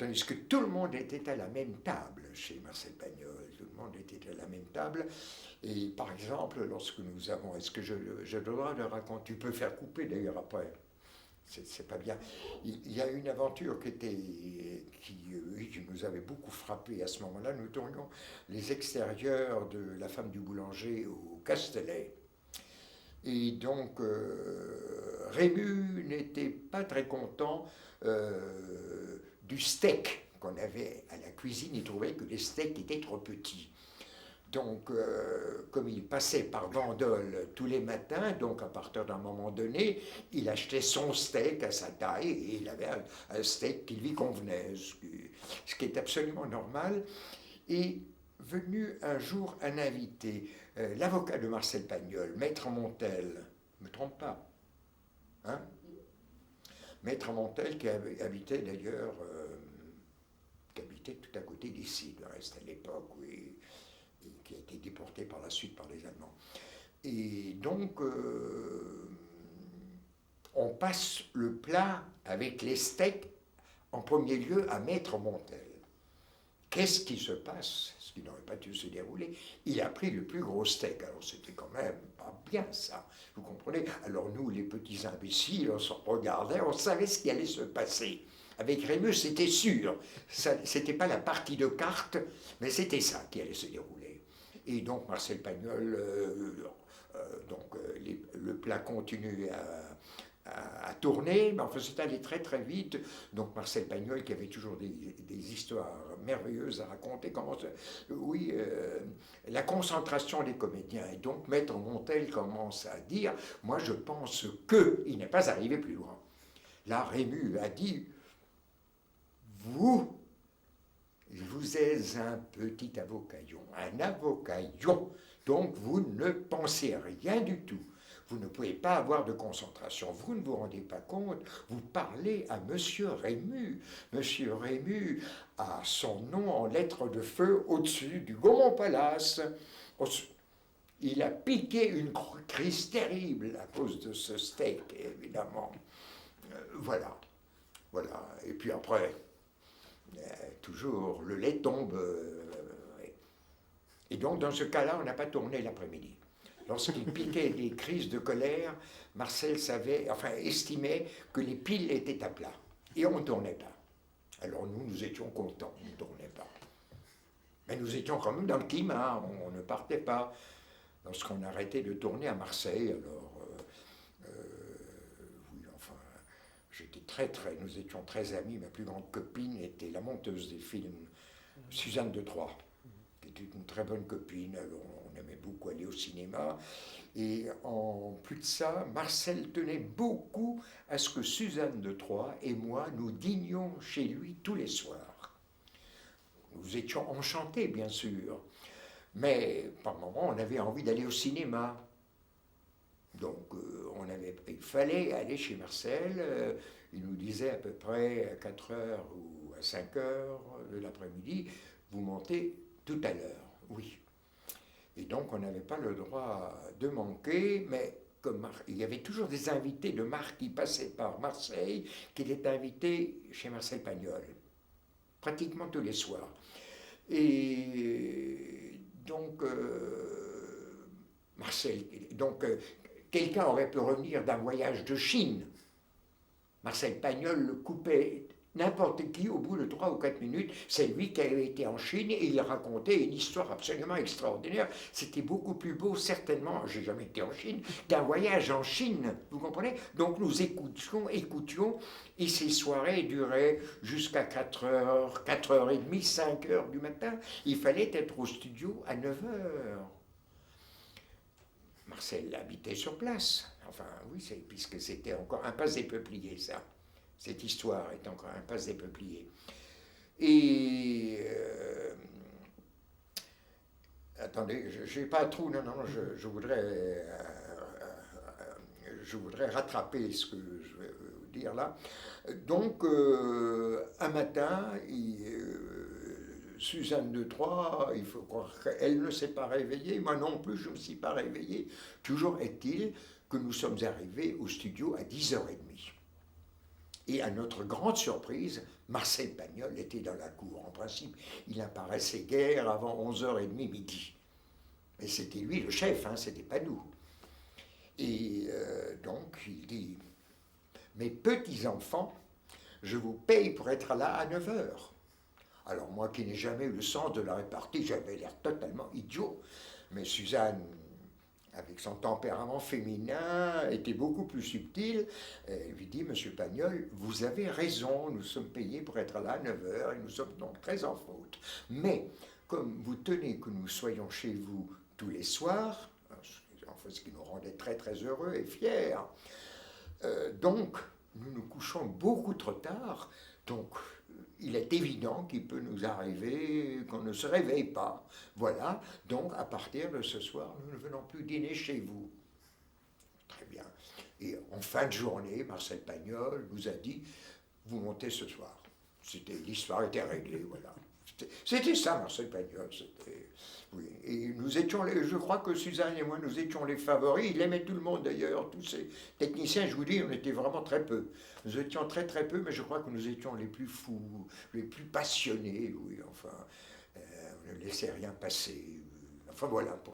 Tandis que tout le monde était à la même table chez Marcel Pagnol, tout le monde était à la même table. Et par exemple, lorsque nous avons, est-ce que je dois le raconter? Tu peux faire couper d'ailleurs après. C'est pas bien. Il y a une aventure qui nous avait beaucoup frappé à ce moment-là. Nous tournions les extérieurs de La femme du boulanger au Castellet. Et donc, Rému n'était pas très content du steak qu'on avait à la cuisine. Il trouvait que les steaks étaient trop petits. Donc, comme il passait par Bandol tous les matins, donc à partir d'un moment donné, il achetait son steak à sa taille et il avait un steak qui lui convenait, ce qui est absolument normal. Et venu un jour un invité, l'avocat de Marcel Pagnol, Maître Montel, je ne me trompe pas, hein? Maître Montel qui habitait d'ailleurs, qui habitait tout à côté d'ici, le reste à l'époque, oui, et qui a été déporté par la suite par les Allemands. Et donc, on passe le plat avec les steaks en premier lieu à Maître Montel. Qu'est-ce qui se passe? Ce qui n'aurait pas dû se dérouler. Il a pris le plus gros steak. Alors c'était quand même pas bien ça, vous comprenez? Alors nous, les petits imbéciles, on se regardait, on savait ce qui allait se passer. Avec Rémus, c'était sûr. C'était pas la partie de cartes, mais c'était ça qui allait se dérouler. Et donc Marcel Pagnol, le plat continue à tourner, mais enfin c'est allé très très vite. Donc Marcel Pagnol, qui avait toujours des histoires merveilleuses à raconter, la concentration des comédiens. Et donc Maître Montel commence à dire, moi je pense qu'il n'est pas arrivé plus loin. Là Rému a dit, vous êtes un petit avocaillon, donc vous ne pensez rien du tout. Vous ne pouvez pas avoir de concentration, vous ne vous rendez pas compte, vous parlez à Monsieur Rému. Monsieur Rému a son nom en lettres de feu au-dessus du Gaumont Palace. Il a piqué une crise terrible à cause de ce steak, évidemment. Voilà. Et puis après, toujours, le lait tombe. Et donc, dans ce cas-là, on n'a pas tourné l'après-midi. Lorsqu'il piquait des crises de colère, Marcel estimait que les piles étaient à plat. Et on ne tournait pas. Alors nous étions contents, on ne tournait pas. Mais nous étions quand même dans le climat, on ne partait pas. Lorsqu'on arrêtait de tourner à Marseille, alors... nous étions très amis. Ma plus grande copine était la monteuse des films, Suzanne de Troyes, qui était une très bonne copine. Alors on aimait beaucoup aller au cinéma. Et en plus de ça, Marcel tenait beaucoup à ce que Suzanne de Troyes et moi, nous dînions chez lui tous les soirs. Nous étions enchantés, bien sûr. Mais par moments, on avait envie d'aller au cinéma. Donc, il fallait aller chez Marcel. Il nous disait à peu près à 4 heures ou à 5 heures de l'après-midi, vous montez tout à l'heure, oui. Et donc, on n'avait pas le droit de manquer, mais comme il y avait toujours des invités de marque qui passaient par Marseille, qui étaient invités chez Marcel Pagnol, pratiquement tous les soirs. Et donc, quelqu'un aurait pu revenir d'un voyage de Chine. Marcel Pagnol le coupait n'importe qui au bout de 3 ou 4 minutes. C'est lui qui avait été en Chine et il racontait une histoire absolument extraordinaire. C'était beaucoup plus beau, certainement, j'ai jamais été en Chine, qu'un voyage en Chine, vous comprenez? Donc nous écoutions, et ces soirées duraient jusqu'à 4 heures, 4h30, 5 heures du matin. Il fallait être au studio à 9 heures. Marcel habitait sur place. Enfin, oui, puisque c'était encore un passe des peupliers, ça. Cette histoire est encore un passe des peupliers. Et... attendez, je n'ai pas trop... Non, je voudrais rattraper ce que je vais vous dire là. Donc, un matin, Suzanne de Troyes, il faut croire qu'elle ne s'est pas réveillée, moi non plus, je ne me suis pas réveillé. Toujours est-il que nous sommes arrivés au studio à 10h30. Et à notre grande surprise, Marcel Pagnol était dans la cour. En principe, il apparaissait guère avant 11h30 midi. Mais c'était lui le chef, hein, c'était pas nous. Et donc, il dit, mes petits-enfants, je vous paye pour être là à 9h. Alors moi qui n'ai jamais eu le sens de la répartie, j'avais l'air totalement idiot. Mais Suzanne, avec son tempérament féminin, était beaucoup plus subtile. Elle lui dit, Monsieur Pagnol, vous avez raison, nous sommes payés pour être là à 9h et nous sommes donc très en faute. Mais comme vous tenez que nous soyons chez vous tous les soirs, ce qui nous rendait très très heureux et fiers, donc nous nous couchons beaucoup trop tard, donc il est évident qu'il peut nous arriver qu'on ne se réveille pas. Voilà, donc à partir de ce soir, nous ne venons plus dîner chez vous. Très bien. Et en fin de journée, Marcel Pagnol nous a dit, vous montez ce soir. L'histoire était réglée, voilà. C'était ça, Marcel Pagnol. Oui. Et nous étions, je crois que Suzanne et moi, nous étions les favoris. Il aimait tout le monde d'ailleurs, tous ces techniciens. Je vous dis, on était vraiment très peu. Nous étions très très peu, mais je crois que nous étions les plus fous, les plus passionnés. Oui, enfin, on ne laissait rien passer. Enfin voilà.